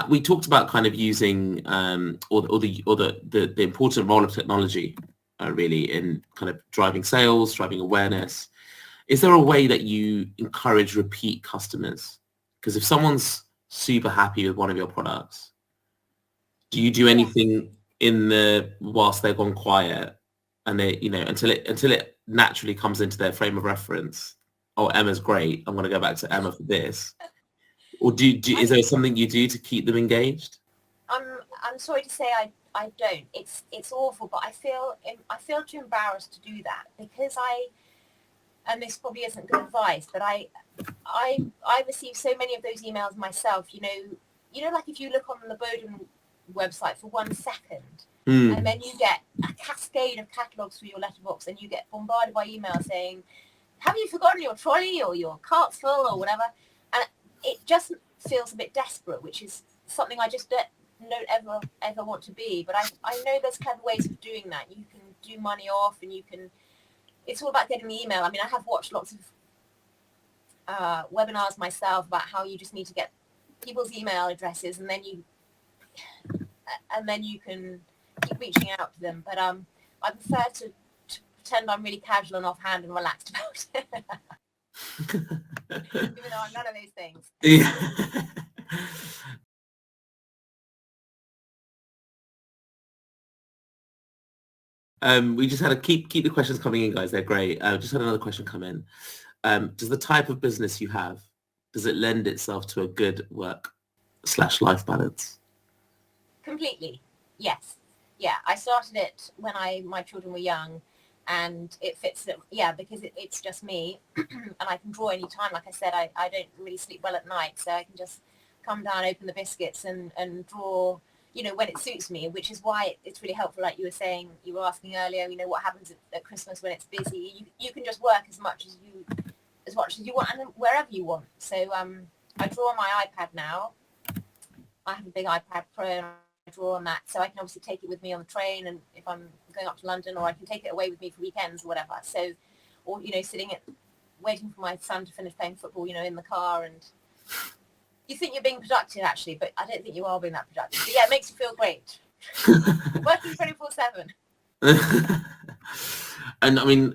We talked about kind of using the important role of technology really in kind of driving sales, driving awareness. Is there a way that you encourage repeat customers? Because if someone's super happy with one of your products, do you do anything whilst they've gone quiet and they, until it naturally comes into their frame of reference? Oh, Emma's great. I'm going to go back to Emma for this. Or is there something you do to keep them engaged? I'm sorry to say I don't. It's awful, but I feel too embarrassed to do that because and this probably isn't good advice, but I receive so many of those emails myself. Like if you look on the Bowden website for 1 second, and then you get a cascade of catalogues through your letterbox, and you get bombarded by emails saying, "Have you forgotten your trolley or your cart's full or whatever?" And it just feels a bit desperate, which is something I just don't ever want to be. But I know there's clever ways of doing that. You can do money off, and it's all about getting the email. I mean, I have watched lots of webinars myself about how you just need to get people's email addresses, and then you can keep reaching out to them. But I prefer to pretend I'm really casual and offhand and relaxed about it. Even though I'm none of those things. Yeah. We just had to keep the questions coming in, guys. They're great. Just had another question come in. Does the type of business you have, does it lend itself to a good work/life balance? Completely. Yes. Yeah. I started it when my children were young, and it fits it. Yeah, because it's just me, and I can draw any time. Like I said, I don't really sleep well at night, so I can just come down, open the biscuits, and draw, when it suits me, which is why it's really helpful. Like you were asking earlier, what happens at Christmas when it's busy. You can just work as much as you want and wherever you want. So I draw on my iPad now. I have a big iPad Pro, and I draw on that, so I can obviously take it with me on the train, and if I'm going up to London, or I can take it away with me for weekends or whatever. So, or sitting waiting for my son to finish playing football, in the car, and you think you're being productive actually, but I don't think you are being that productive. But yeah, it makes you feel great. Working 24/7. And I mean,